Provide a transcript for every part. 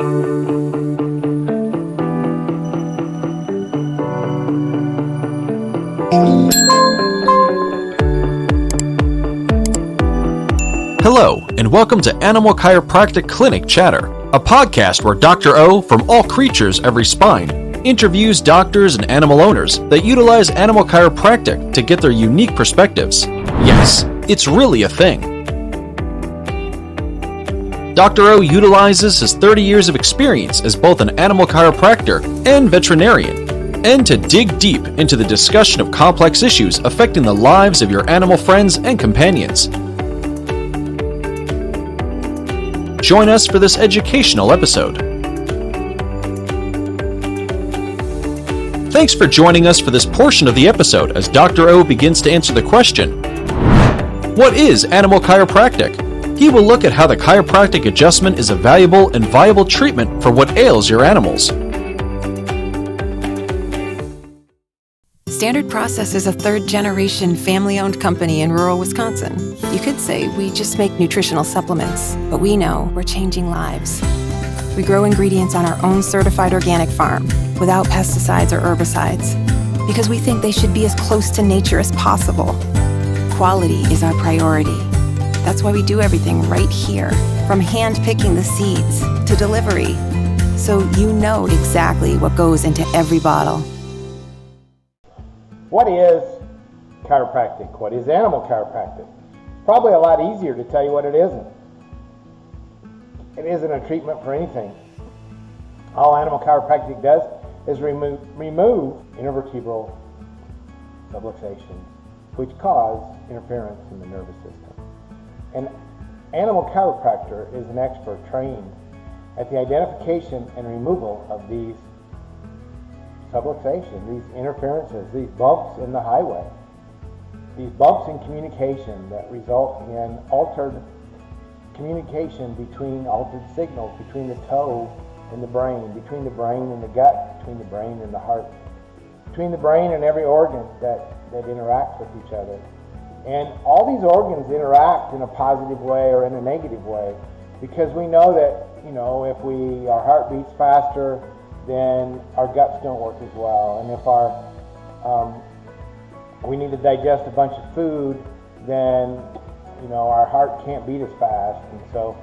Hello, and welcome to Animal Chiropractic Clinic Chatter, a podcast where Dr. O from All Creatures Every Spine interviews doctors and animal owners that utilize animal chiropractic to get their unique perspectives. Yes, it's really a thing. Dr. O utilizes his 30 years of experience as both an animal chiropractor and veterinarian, and to dig deep into the discussion of complex issues affecting the lives of your animal friends and companions. Join us for this educational episode. Thanks for joining us for this portion of the episode as Dr. O begins to answer the question, what is animal chiropractic? He will look at how the chiropractic adjustment is a valuable and viable treatment for what ails your animals. Standard Process is a third-generation family-owned company in rural Wisconsin. You could say we just make nutritional supplements, but we know we're changing lives. We grow ingredients on our own certified organic farm without pesticides or herbicides because we think they should be as close to nature as possible. Quality is our priority. That's why we do everything right here, from hand-picking the seeds to delivery, so you know exactly what goes into every bottle. What is chiropractic? What is animal chiropractic? Probably a lot easier to tell you what it isn't. It isn't a treatment for anything. All animal chiropractic does is remove intervertebral subluxation, which cause interference in the nervous system. An animal chiropractor is an expert trained at the identification and removal of these subluxation, these interferences, these bumps in the highway, these bumps in communication that result in altered communication altered signals between the toe and the brain, between the brain and the gut, between the brain and the heart, between the brain and every organ that interacts with each other. And all these organs interact in a positive way or in a negative way because we know that, if our heart beats faster, then our guts don't work as well. And if we need to digest a bunch of food, then our heart can't beat as fast. And so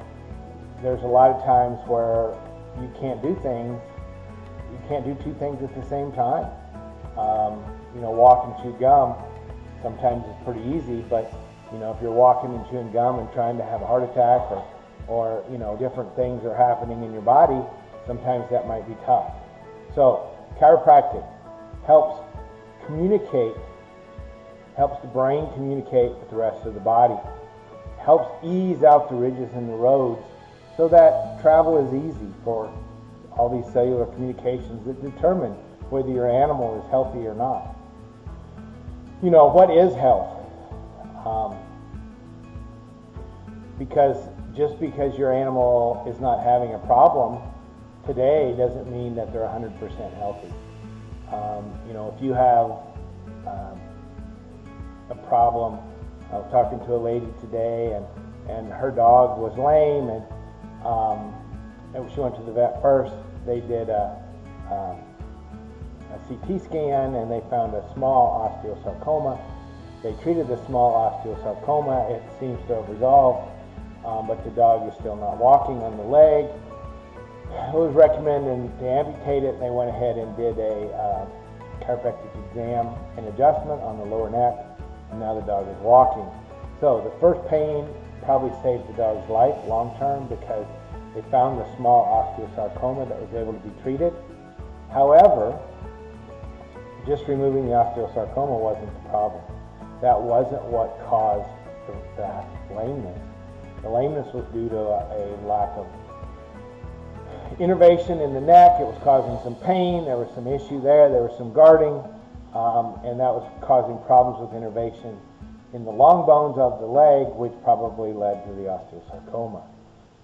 there's a lot of times where you can't do two things at the same time. Walk and chew gum sometimes is pretty easy, but if you're walking and chewing gum and trying to have a heart attack or different things are happening in your body, sometimes that might be tough. So chiropractic helps the brain communicate with the rest of the body, helps ease out the ridges in the roads so that travel is easy for all these cellular communications that determine whether your animal is healthy or not. What is health? Just because your animal is not having a problem today doesn't mean that they're 100% healthy. If you have a problem, I was talking to a lady today and her dog was lame and she went to the vet first. They did a CT scan and they found a small osteosarcoma. They treated the small osteosarcoma. It seems to have resolved, but the dog is still not walking on the leg. It was recommended to amputate it, and they went ahead and did a chiropractic exam and adjustment on the lower neck, and now the dog is walking. So the first pain probably saved the dog's life long term because they found the small osteosarcoma that was able to be treated. However, just removing the osteosarcoma wasn't the problem. That wasn't what caused the lameness. The lameness was due to a lack of innervation in the neck. It was causing some pain. There was some issue there. There was some guarding, and that was causing problems with innervation in the long bones of the leg, which probably led to the osteosarcoma.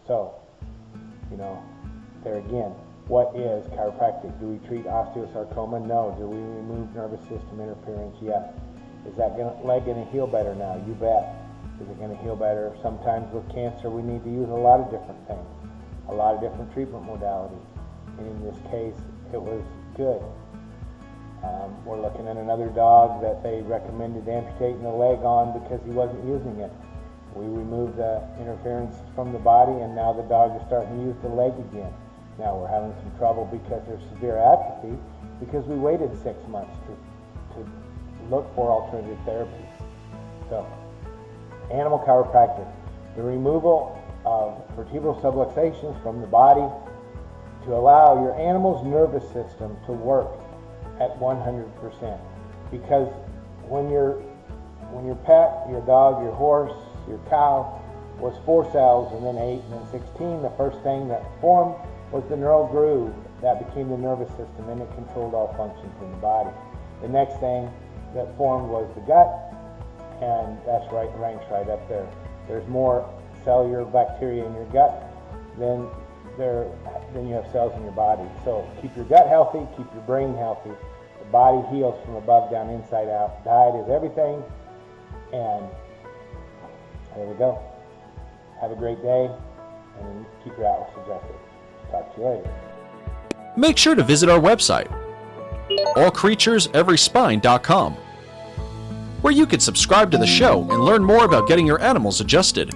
So, there again, what is chiropractic? Do we treat osteosarcoma? No. Do we remove nervous system interference? Yes. Is that leg going to heal better now? You bet. Is it going to heal better? Sometimes with cancer, we need to use a lot of different things. a lot of different treatment modalities. And in this case, it was good. We're looking at another dog that they recommended amputating the leg on because he wasn't using it. We removed the interference from the body, and now the dog is starting to use the leg again. Now we're having some trouble because there's severe atrophy, because we waited 6 months to look for alternative therapies. So, animal chiropractic, the removal of vertebral subluxations from the body to allow your animal's nervous system to work at 100%. Because when your pet, your dog, your horse, your cow was 4 cells and then 8 and then 16, the first thing that formed was the neural groove that became the nervous system, and it controlled all functions in the body. The next thing that formed was the gut, and that's ranks right up there. There's more cellular bacteria in your gut than you have cells in your body. So keep your gut healthy, keep your brain healthy. The body heals from above down, inside out. Diet is everything, and there we go. Have a great day, and keep your atlas adjusted. Talk to you later. Make sure to visit our website, allcreatureseveryspine.com, where you can subscribe to the show and learn more about getting your animals adjusted.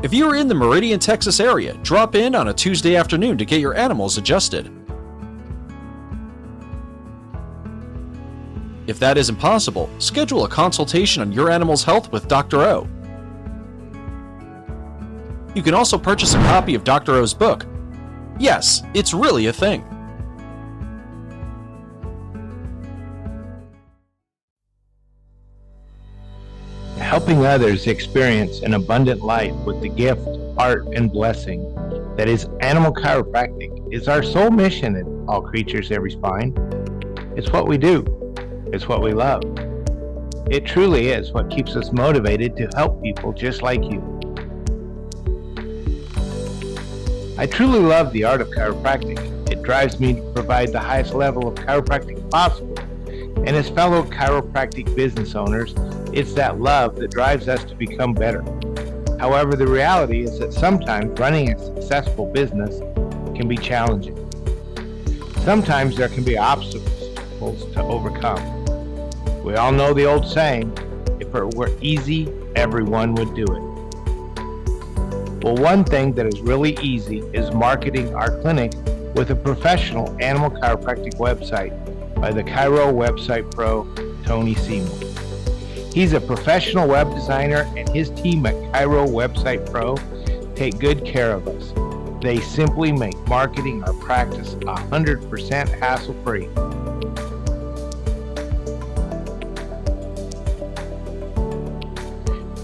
If you are in the Meridian, Texas area, drop in on a Tuesday afternoon to get your animals adjusted. If that isn't possible, schedule a consultation on your animal's health with Dr. O. You can also purchase a copy of Dr. O's book. Yes, it's really a thing. Helping others experience an abundant life with the gift, art, and blessing that is animal chiropractic is our sole mission at All Creatures Every Spine. It's what we do. It's what we love. It truly is what keeps us motivated to help people just like you. I truly love the art of chiropractic. It drives me to provide the highest level of chiropractic possible. And as fellow chiropractic business owners, it's that love that drives us to become better. However, the reality is that sometimes running a successful business can be challenging. Sometimes there can be obstacles to overcome. We all know the old saying, if it were easy, everyone would do it. Well, one thing that is really easy is marketing our clinic with a professional animal chiropractic website by the Chiro Website Pro, Tony Seymour. He's a professional web designer, and his team at Chiro Website Pro take good care of us. They simply make marketing our practice 100% hassle-free.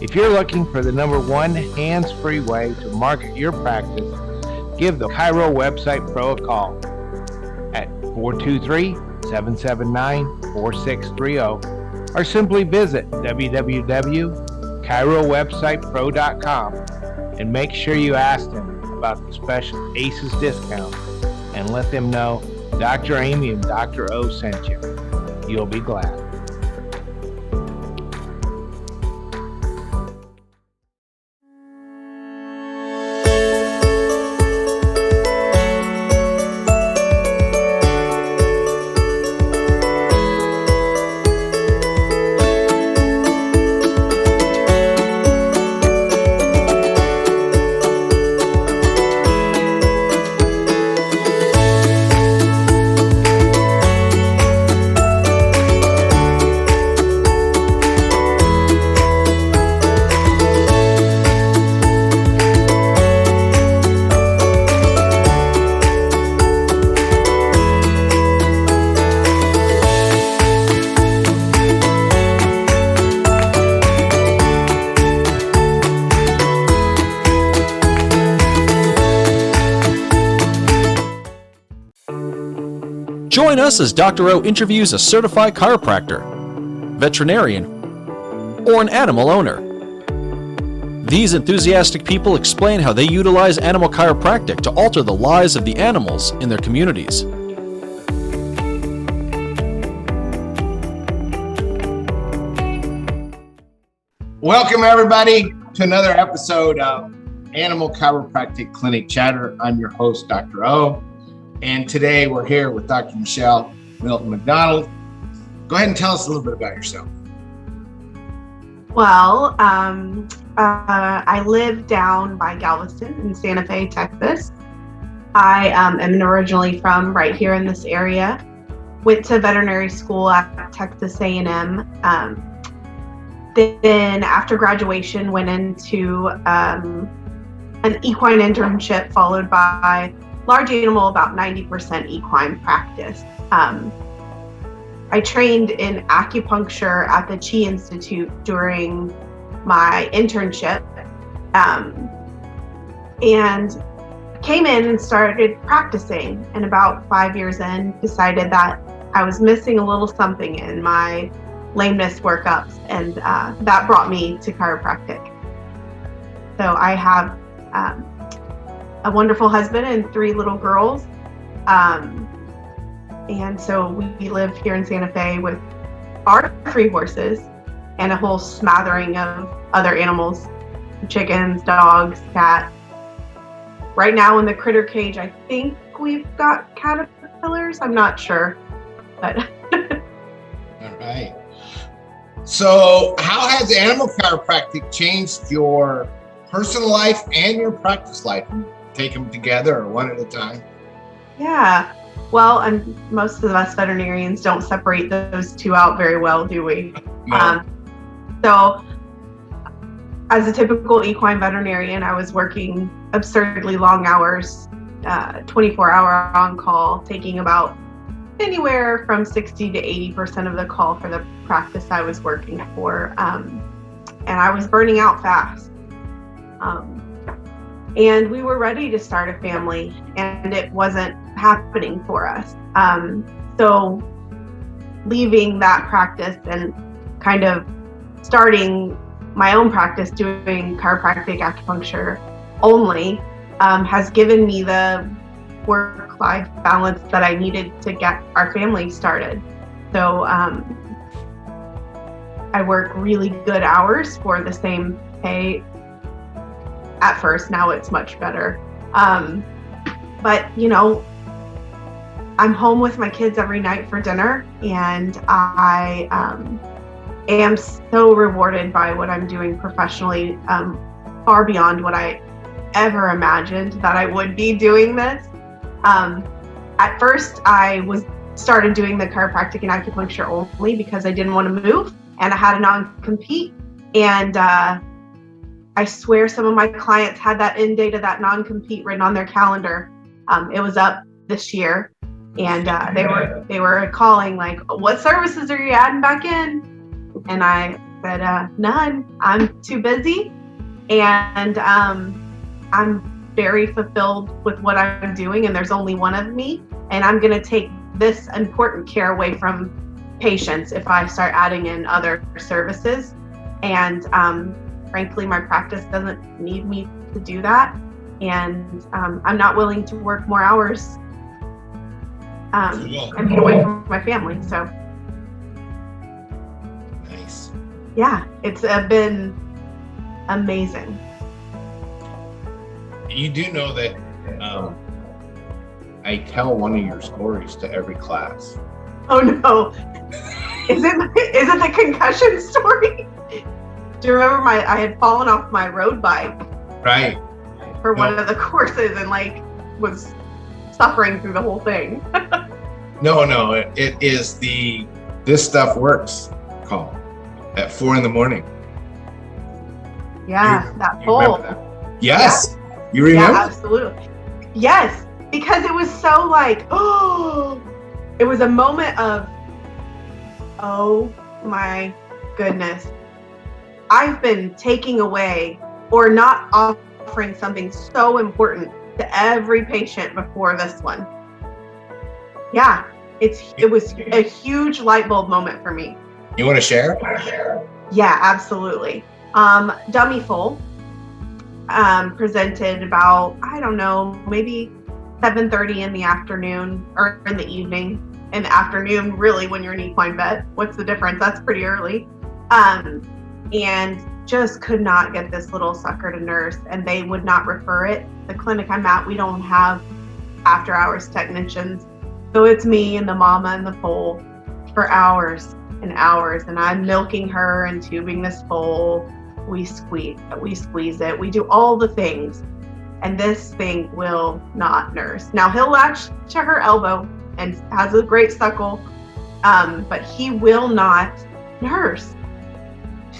If you're looking for the #1 hands-free way to market your practice, give the Chiro Website Pro a call at 423-779-4630, or simply visit www.chirowebsitepro.com and make sure you ask them about the special ACES discount and let them know Dr. Amy and Dr. O sent you. You'll be glad. Join us as Dr. O interviews a certified chiropractor, veterinarian, or an animal owner. These enthusiastic people explain how they utilize animal chiropractic to alter the lives of the animals in their communities. Welcome, everybody, to another episode of Animal Chiropractic Clinic Chatter. I'm your host, Dr. O, and today we're here with Dr. Michelle Milton-MacDonald. Go ahead and tell us a little bit about yourself. Well, I live down by Galveston in Santa Fe, Texas. I am originally from right here in this area. Went to veterinary school at Texas A&M. Then after graduation, went into an equine internship followed by large animal, about 90% equine practice. I trained in acupuncture at the Chi Institute during my internship, and came in and started practicing. And about 5 years in, decided that I was missing a little something in my lameness workups, and that brought me to chiropractic. So I have a wonderful husband and 3 little girls. And so we live here in Santa Fe with our 3 horses and a whole smattering of other animals, chickens, dogs, cats. Right now in the critter cage, I think we've got caterpillars. I'm not sure, but. All right. So how has animal chiropractic changed your personal life and your practice life? Take them together or one at a time? Yeah. Well, and most of us veterinarians don't separate those two out very well, do we? No. So as a typical equine veterinarian, I was working absurdly long hours, 24-hour on call, taking about anywhere from 60 to 80% of the call for the practice I was working for. And I was burning out fast. And we were ready to start a family, and it wasn't happening for us. So leaving that practice and kind of starting my own practice doing chiropractic acupuncture only has given me the work-life balance that I needed to get our family started. So I work really good hours for the same pay. At first, now it's much better. But you know, I'm home with my kids every night for dinner, and I am so rewarded by what I'm doing professionally, far beyond what I ever imagined that I would be doing this. At first, I started doing the chiropractic and acupuncture only because I didn't want to move, and I had a non-compete. And I swear some of my clients had that end date of that non-compete written on their calendar. It was up this year, and they were calling like, "What services are you adding back in?" And I said, "None. I'm too busy, and I'm very fulfilled with what I'm doing, and there's only one of me, and I'm going to take this important care away from patients if I start adding in other services." And frankly, my practice doesn't need me to do that, and I'm not willing to work more hours and be away from my family. So, Nice. Yeah, it's been amazing. You do know that I tell one of your stories to every class. Oh no! Is it the concussion story? Do you remember I had fallen off my road bike Right. for one of the courses and was suffering through the whole thing? No, it is the This Stuff Works call at 4 a.m. Yeah, that You pole. remember that? Yes. You remember? Yeah, absolutely. Yes, because it was so it was a moment of, oh my goodness. I've been taking away or not offering something so important to every patient before this one. Yeah, it was a huge light bulb moment for me. You want to share? Yeah, absolutely. Dummy Foal presented about, I don't know, maybe 7:30 in the afternoon or in the evening. In the afternoon, really, when you're an equine vet, what's the difference? That's pretty early. And just could not get this little sucker to nurse, and they would not refer it. The clinic I'm at, we don't have after hours technicians. So it's me and the mama and the foal for hours and hours, and I'm milking her and tubing this foal. We squeeze it. We do all the things, and this thing will not nurse. Now he'll latch to her elbow and has a great suckle, but he will not nurse.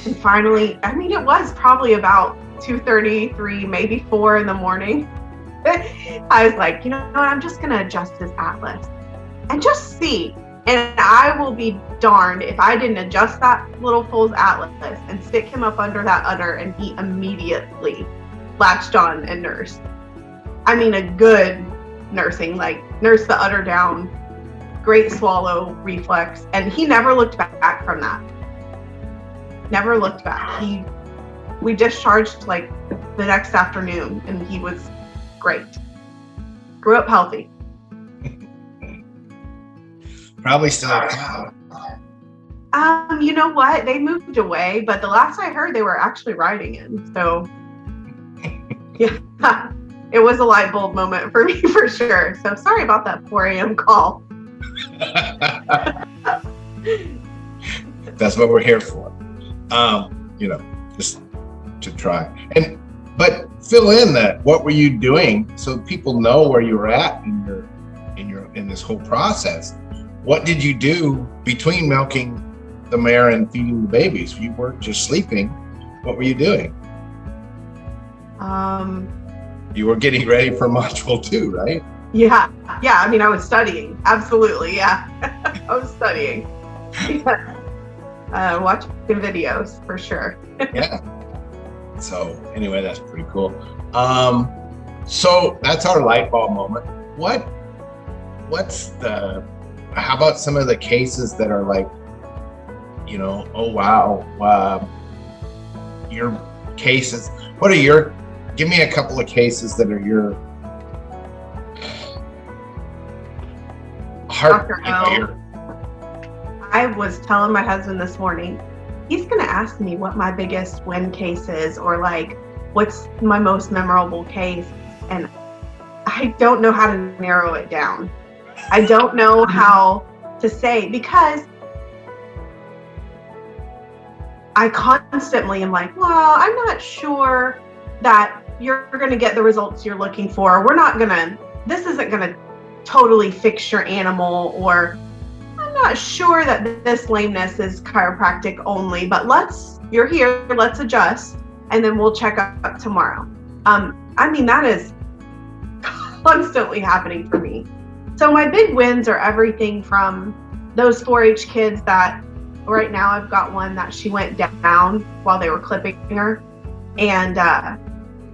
And finally, I mean, it was probably about 2:30, 3, maybe 4 in the morning. I was like, you know what, I'm just gonna adjust his atlas and just see. And I will be darned if I didn't adjust that little foal's atlas and stick him up under that udder, and he immediately latched on and nursed. I mean, a good nursing, like nurse the udder down, great swallow reflex, and he never looked back from that. Never looked back. We discharged like the next afternoon, and he was great. Grew up healthy. Probably still. You know what? They moved away, but the last I heard, they were actually riding in. So, yeah, it was a light bulb moment for me for sure. So sorry about that 4 a.m. call. That's what we're here for. Just to try. But fill in that. What were you doing so people know where you were at in this whole process? What did you do between milking the mare and feeding the babies? You weren't just sleeping. What were you doing? You were getting ready for module 2, right? Yeah. I mean, I was studying. Absolutely. Yeah. I was studying. Watching videos for sure. Yeah. So anyway, that's pretty cool. So that's our light bulb moment. How about some of the cases that are like, oh wow, your cases, give me a couple of cases that are your heart. I was telling my husband this morning, he's going to ask me what my biggest win case is, or like, what's my most memorable case. And I don't know how to narrow it down. I don't know how to say, because I constantly am like, well, I'm not sure that you're going to get the results you're looking for. This isn't going to totally fix your animal, or I'm not sure that this lameness is chiropractic only, but you're here, let's adjust, and then we'll check up tomorrow. I mean, that is constantly happening for me. So my big wins are everything from those 4-H kids that right now I've got one that she went down while they were clipping her, and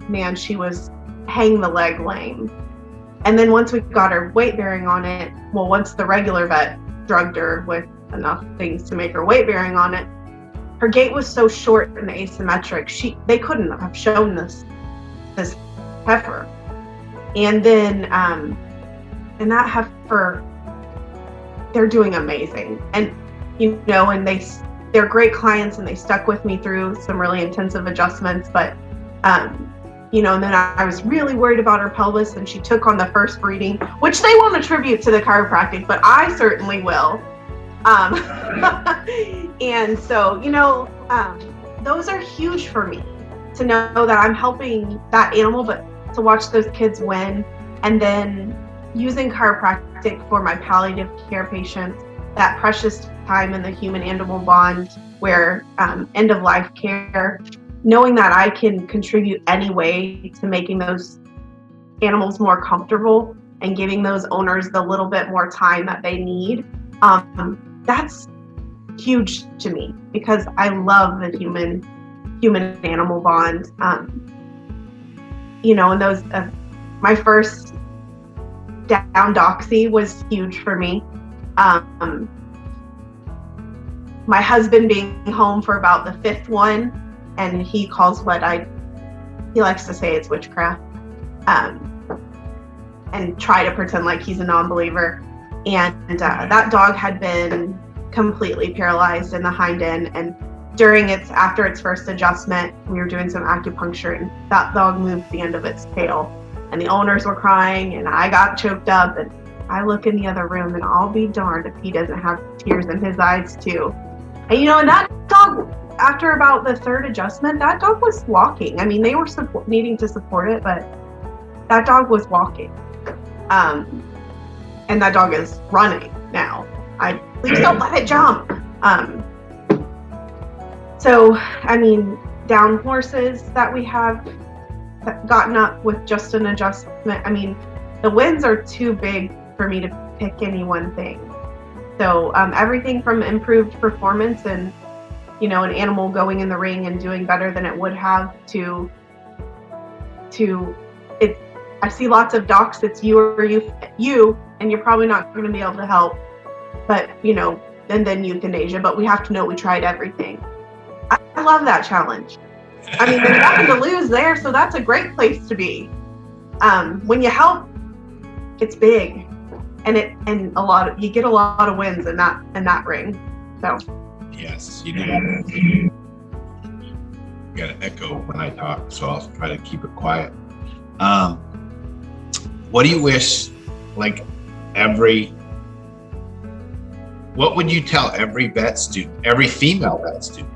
man, she was hang the leg lame. And then once we got her weight bearing on it, once the regular vet drugged her with enough things to make her weight bearing on it, her gait was so short and asymmetric. They couldn't have shown this heifer. And then and that heifer, they're doing amazing. And and they're great clients, and they stuck with me through some really intensive adjustments. But and then I was really worried about her pelvis, and she took on the first breeding, which they won't attribute to the chiropractic, but I certainly will. And so, those are huge for me, to know that I'm helping that animal, but to watch those kids win. And then using chiropractic for my palliative care patients, that precious time in the human-animal bond where end of life care, knowing that I can contribute any way to making those animals more comfortable and giving those owners the little bit more time that they need, that's huge to me, because I love the human-animal bond. And those, my first down doxy was huge for me. My husband being home for about the 5th one, and he calls he likes to say it's witchcraft, and try to pretend like he's a non-believer. And that dog had been completely paralyzed in the hind end and after its first adjustment, we were doing some acupuncture, and that dog moved the end of its tail, and the owners were crying, and I got choked up, and I look in the other room, and I'll be darned if he doesn't have tears in his eyes too. And and that dog, after about the third adjustment, that dog was walking. I mean, they were needing to support it, but that dog was walking. And that dog is running now. Please don't let it jump. So, I mean, down horses that we have gotten up with just an adjustment. I mean, the wins are too big for me to pick any one thing. So everything from improved performance and, an animal going in the ring and doing better than it would have to it. I see lots of docs, it's you or you, and you're probably not going to be able to help, but, and then euthanasia, but we have to know we tried everything. I love that challenge. I mean, there's nothing to lose there, so that's a great place to be. When you help, it's big, and you get a lot of wins in that ring. So. Yes, you do. You got an echo when I talk, so I'll try to keep it quiet. What do you wish, what would you tell every vet student, every female vet student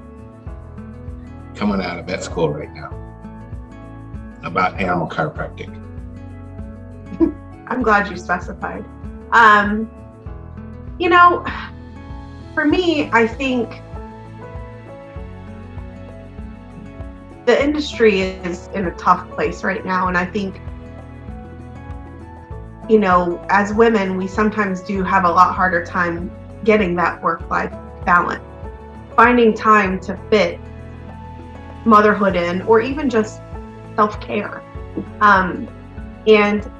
coming out of vet school right now about animal chiropractic? I'm glad you specified. For me, I think the industry is in a tough place right now, and I think as women, we sometimes do have a lot harder time getting that work-life balance, finding time to fit motherhood in, or even just self-care. And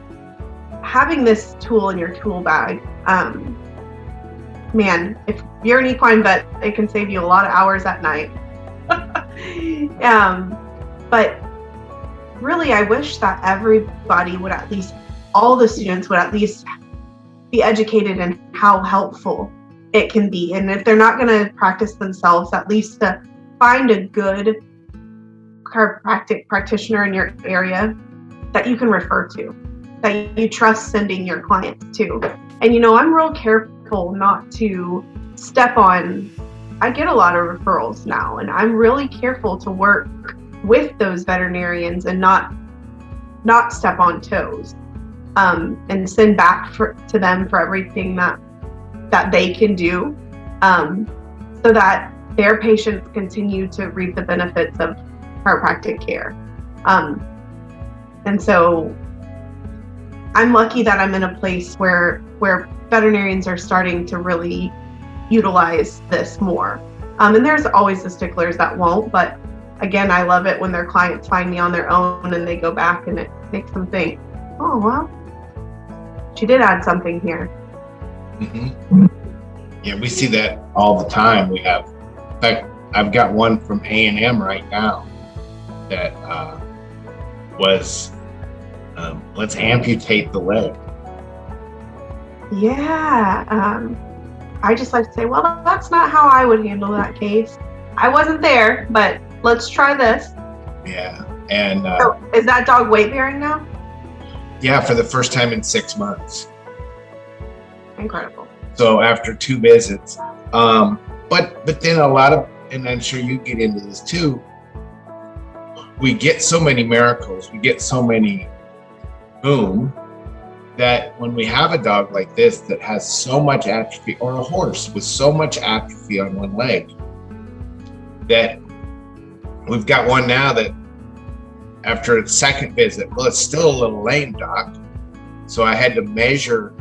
having this tool in your tool bag, man, if you're an equine vet, it can save you a lot of hours at night. But really, I wish that everybody would all the students would at least be educated in how helpful it can be. And if they're not going to practice themselves, at least to find a good chiropractic practitioner in your area that you can refer to, that you trust sending your clients to. And I'm real careful not to step on, I get a lot of referrals now, and I'm really careful to work with those veterinarians and not step on toes, and send back to them for everything that they can do, so that their patients continue to reap the benefits of chiropractic care. And so I'm lucky that I'm in a place where veterinarians are starting to really utilize this more. And there's always the sticklers that won't, but again, I love it when their clients find me on their own and they go back and it makes them think, oh, well, she did add something here. Mm-hmm. Yeah, we see that all the time. In fact, I've got one from A&M right now that was, let's amputate the leg. Yeah. I just like to say, well, that's not how I would handle that case. I wasn't there, but let's try this. Yeah. And so is that dog weight bearing now? Yeah, for the first time in 6 months. Incredible. So after 2 visits, but then a lot of, and I'm sure you get into this too, we get so many miracles, we get so many boom, that when we have a dog like this that has so much atrophy, or a horse with so much atrophy on one leg, that we've got one now that after its second visit, well, it's still a little lame, doc. So I had to measure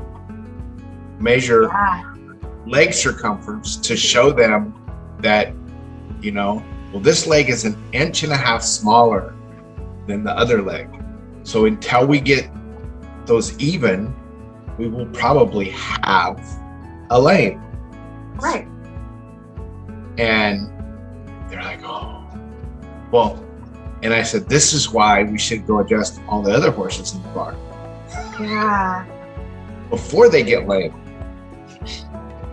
leg circumference to show them that, well, this leg is 1.5 inches smaller than the other leg. So until we get those even, we will probably have a lame. Right. And they're like, oh, well, and I said, this is why we should go adjust all the other horses in the barn. Yeah. Before they get lame.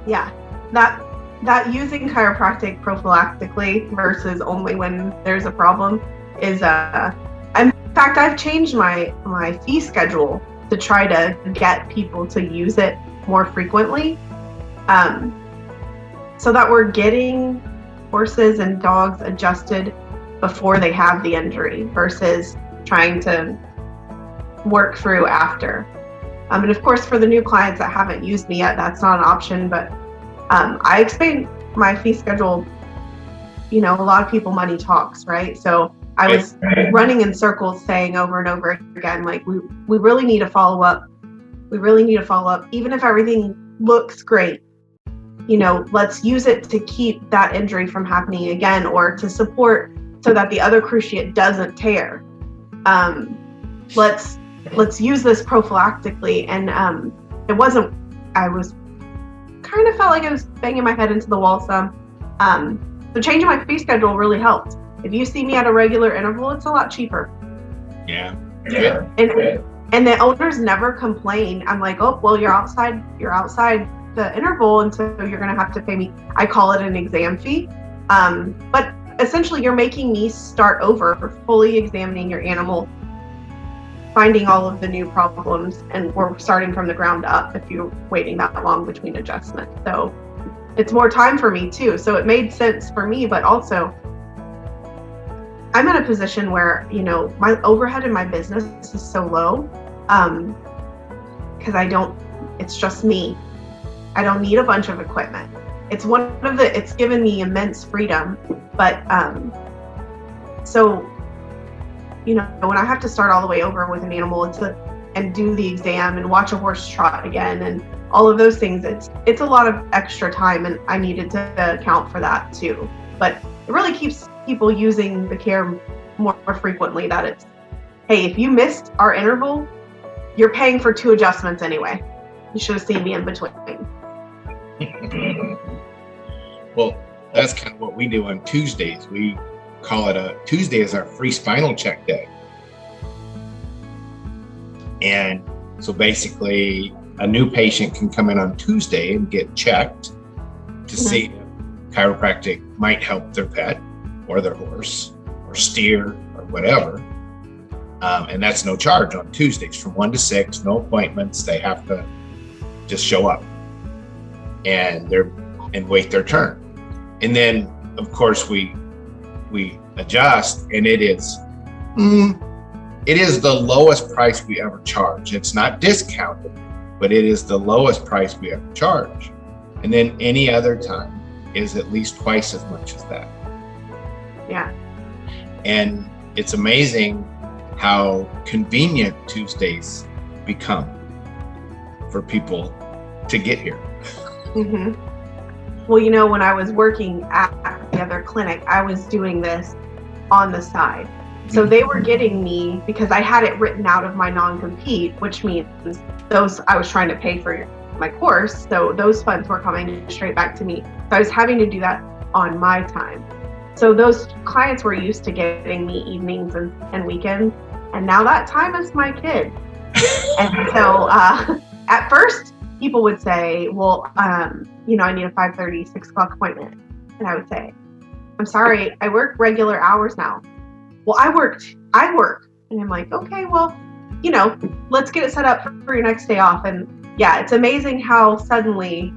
Yeah. That that using chiropractic prophylactically versus only when there's a problem is in fact, I've changed my fee schedule to try to get people to use it more frequently, so that we're getting horses and dogs adjusted before they have the injury versus trying to work through after. And of course, for the new clients that haven't used me yet, that's not an option, but I explained my fee schedule. A lot of people, money talks, right? So I was running in circles saying over and over again, like, we really need to follow up. We really need to follow up. Even if everything looks great, let's use it to keep that injury from happening again, or to support so that the other cruciate doesn't tear. Let's use this prophylactically. And I was kind of felt like I was banging my head into the wall some. So changing my fee schedule really helped. If you see me at a regular interval, it's a lot cheaper. Yeah. And the owners never complain. I'm like, oh, well, you're outside the interval, and so you're going to have to pay me. I call it an exam fee. But essentially, you're making me start over, fully examining your animal, finding all of the new problems, and we're starting from the ground up if you're waiting that long between adjustments. So it's more time for me too. So it made sense for me, but also I'm in a position where, my overhead in my business is so low, because it's just me. I don't need a bunch of equipment. It's it's given me immense freedom, but, so, when I have to start all the way over with an animal and do the exam and watch a horse trot again and all of those things, it's a lot of extra time, and I needed to account for that too. But it really keeps people using the care more frequently, that it's, hey, if you missed our interval, you're paying for 2 adjustments anyway. You should have seen me in between. Well, that's kind of what we do on Tuesdays. We call it Tuesday is our free spinal check day. And so basically a new patient can come in on Tuesday and get checked to see if chiropractic might help their pet or their horse or steer or whatever. And that's no charge on Tuesdays from 1 to 6, no appointments. They have to just show up and wait their turn. And then of course we adjust, and it is the lowest price we ever charge. It's not discounted, but it is the lowest price we ever charge. And then any other time is at least twice as much as that. Yeah. And it's amazing how convenient Tuesdays become for people to get here. Mm-hmm. Well, when I was working at the other clinic, I was doing this on the side. So they were getting me because I had it written out of my non-compete, which means those I was trying to pay for my course. So those funds were coming straight back to me. So I was having to do that on my time. So those clients were used to getting me evenings and weekends. And now that time is my kid. And so at first people would say, well, I need a 5:30, 6 o'clock appointment. And I would say, I'm sorry, I work regular hours now. Well, I work. And I'm like, okay, well, let's get it set up for your next day off. And yeah, it's amazing how suddenly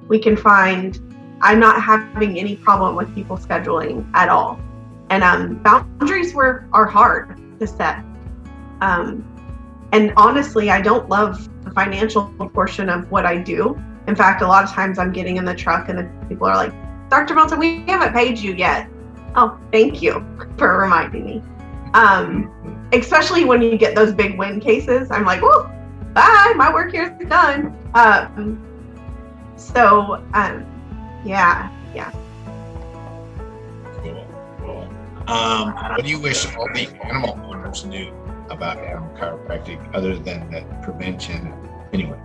we can find I'm not having any problem with people scheduling at all. And boundaries are hard to set. And honestly, I don't love the financial portion of what I do. In fact, a lot of times I'm getting in the truck and the people are like, Dr. Milton, we haven't paid you yet. Oh, thank you for reminding me. Especially when you get those big win cases, I'm like, oh, bye, my work here is done. Yeah. Cool. What do you wish all the animal owners knew about animal chiropractic other than that prevention? Anyway.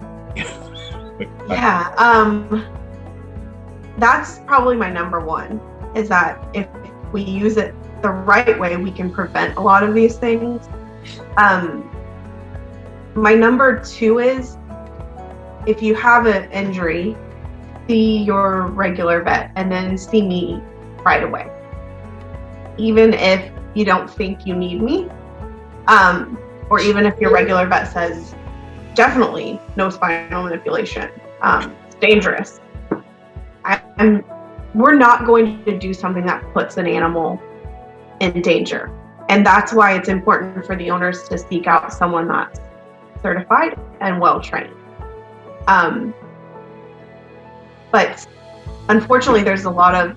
That's probably my number one, is that if we use it the right way, we can prevent a lot of these things. My number two is, if you have an injury, see your regular vet and then see me right away. Even if you don't think you need me, or even if your regular vet says, definitely no spinal manipulation, it's dangerous. We're not going to do something that puts an animal in danger. And that's why it's important for the owners to seek out someone that's certified and well-trained. But unfortunately, there's a lot of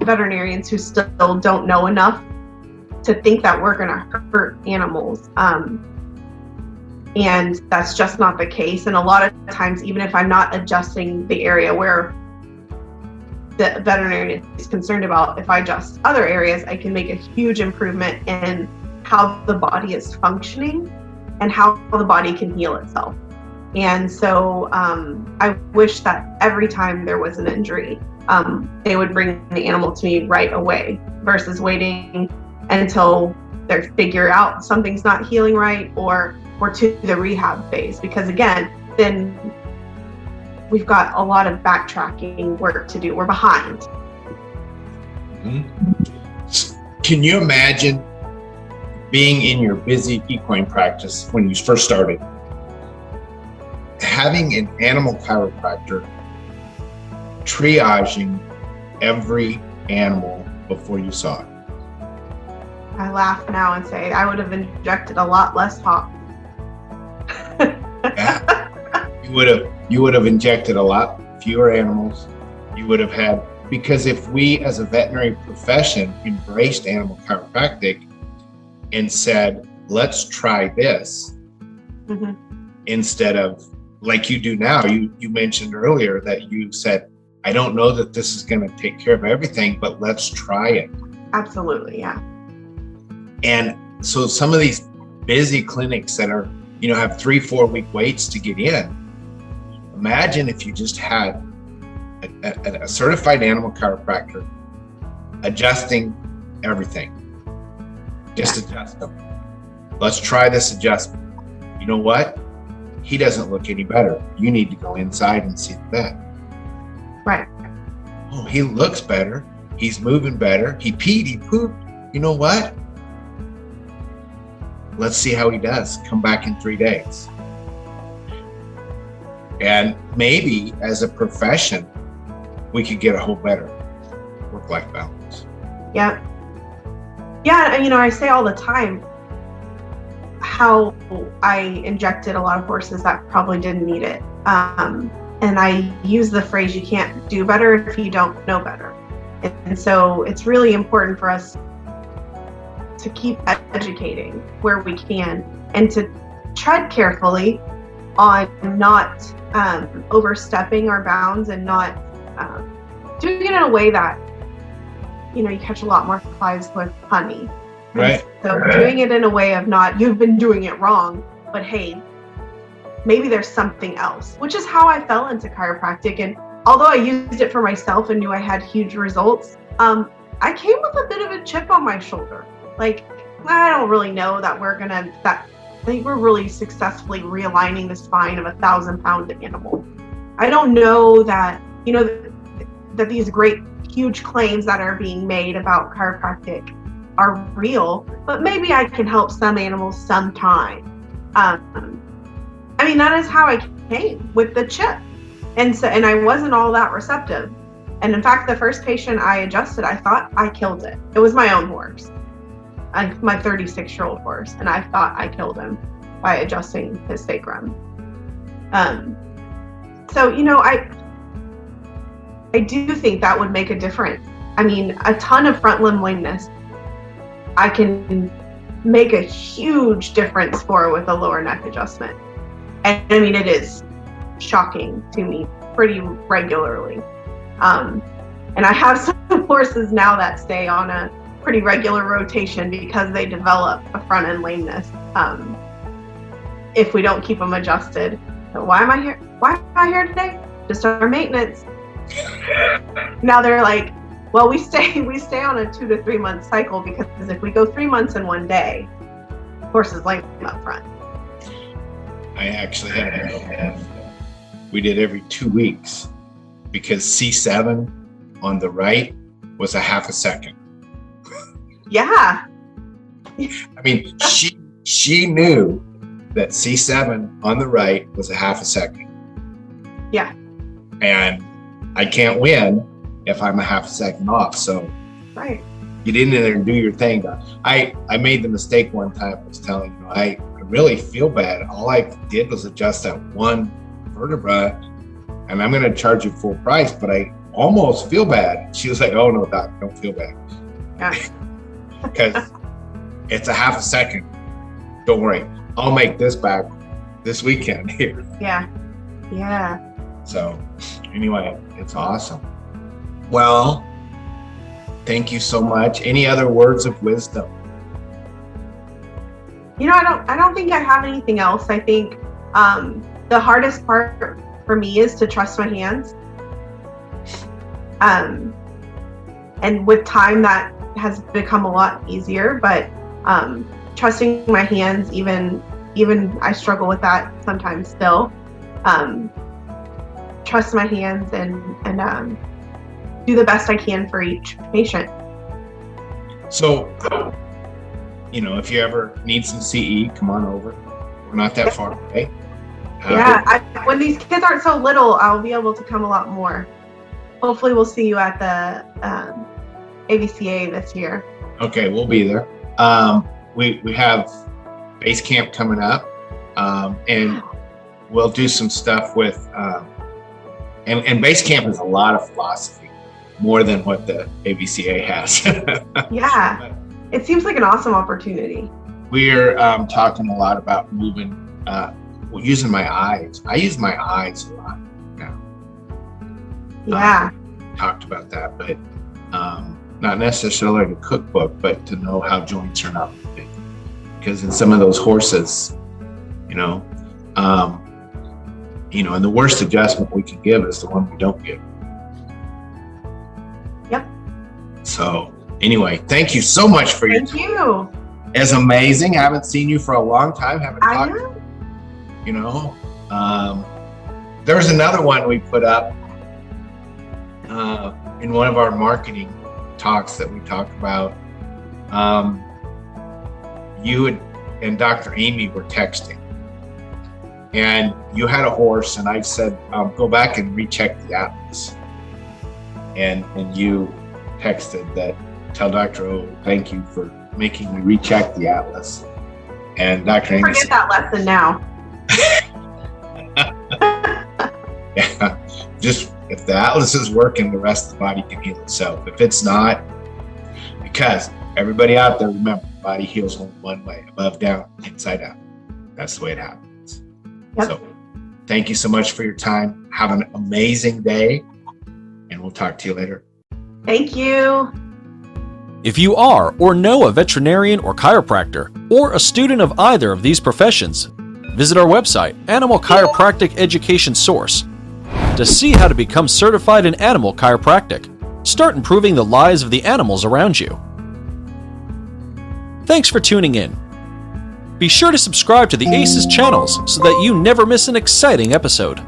veterinarians who still don't know enough to think that we're going to hurt animals. And that's just not the case. And a lot of times, even if I'm not adjusting the area where the veterinarian is concerned about, if I adjust other areas, I can make a huge improvement in how the body is functioning and how the body can heal itself. And so I wish that every time there was an injury, they would bring the animal to me right away versus waiting until they figure out something's not healing right, or we're to the rehab phase. Because again, then we've got a lot of backtracking work to do. We're behind. Mm-hmm. Can you imagine being in your busy equine practice when you first started, having an animal chiropractor triaging every animal before you saw it? I laugh now and say I would have injected a lot less hop. Yeah. You would have injected a lot fewer animals. You would have had, because if we as a veterinary profession embraced animal chiropractic and said, let's try this, mm-hmm. instead of like you do now. You mentioned earlier that you said, I don't know that this is going to take care of everything, but let's try it. Absolutely, yeah. And so some of these busy clinics that are, have 3-4 week waits to get in. Imagine if you just had a certified animal chiropractor adjusting everything. Just adjust them. Let's try this adjustment. You know what? He doesn't look any better. You need to go inside and see the vet. Right. Oh, he looks better. He's moving better. He peed, he pooped. You know what? Let's see how he does. Come back in 3 days. And maybe as a profession, we could get a whole better work-life balance. Yeah. Yeah, and I say all the time how I injected a lot of horses that probably didn't need it. And I use the phrase, you can't do better if you don't know better. And so it's really important for us to keep educating where we can and to tread carefully on not overstepping our bounds and not doing it in a way that, you catch a lot more flies with honey. Right. And so doing it in a way of not, you've been doing it wrong, but hey, maybe there's something else, which is how I fell into chiropractic. And although I used it for myself and knew I had huge results, I came with a bit of a chip on my shoulder. Like, I don't really know that I think we're really successfully realigning the spine of a 1,000-pound animal. I don't know that, that these great, huge claims that are being made about chiropractic are real, but maybe I can help some animals sometime. That is how I came with the chip. And I wasn't all that receptive. And in fact, the first patient I adjusted, I thought I killed it. It was my own horse, my 36-year-old horse. And I thought I killed him by adjusting his sacrum. I do think that would make a difference. A ton of front limb lameness, I can make a huge difference for with a lower neck adjustment. And it is shocking to me pretty regularly. And I have some horses now that stay on a pretty regular rotation because they develop a front end lameness. If we don't keep them adjusted. So why am I here? Why am I here today? Just our maintenance. Now they're like, well, we stay on a 2 to 3 month cycle, because if we go 3 months in one day, horses lame up front. I actually had we did every 2 weeks because C7 on the right was a half a second. Yeah. I mean, she knew that C7 on the right was a half a second. Yeah. And I can't win if I'm a half a second off. So Right. get in there and do your thing. I made the mistake one time. I was telling you, I really feel bad. All I did was adjust that one vertebra, and I'm going to charge you full price, but I almost feel bad. She was like, "Oh no, doc, don't feel bad." Yeah. Because it's a half a second. Don't worry, I'll make this back this weekend here. Yeah. Yeah. So anyway, it's awesome. Well, thank you so much. Any other words of wisdom? You know, I don't think I have anything else. I think the hardest part for me is to trust my hands. And with time that has become a lot easier, but trusting my hands, even I struggle with that sometimes still. Trust my hands and do the best I can for each patient. So, you know, if you ever need some CE, come on over. We're not that far away. Yeah, when these kids aren't so little, I'll be able to come a lot more. Hopefully we'll see you at the AVCA this year. Okay, we'll be there. We have base camp coming up, and we'll do some stuff with, and base camp is a lot of philosophy, more than what the AVCA has. Yeah, it seems like an awesome opportunity. We're talking a lot about moving, using my eyes. I use my eyes a lot now. Yeah. Talked about that, but not necessarily a cookbook, but to know how joints are not moving. Because in some of those horses, you know, and the worst adjustment we can give is the one we don't give. Yep. So anyway, thank you so much for your time. Thank you. It's amazing. I haven't seen you for a long time. Haven't I talked. know. You know, there's another one we put up in one of our marketing talks that we talked about. You and Dr. Amy were texting, and you had a horse, and I said, go back and recheck the atlas. And you texted that, tell Dr. O, thank you for making me recheck the atlas. And Dr. Amy Forget said, that lesson now. yeah, just if the atlas is working, the rest of the body can heal itself. If it's not, because everybody out there, remember, the body heals only one way, above, down, inside out. That's the way it happens. Yep. So thank you so much for your time. Have an amazing day, and we'll talk to you later. Thank you. If you are or know a veterinarian or chiropractor, or a student of either of these professions, visit our website, Animal Chiropractic Education Source, to see how to become certified in animal chiropractic. Start improving the lives of the animals around you. Thanks for tuning in. Be sure to subscribe to the ACES channels so that you never miss an exciting episode.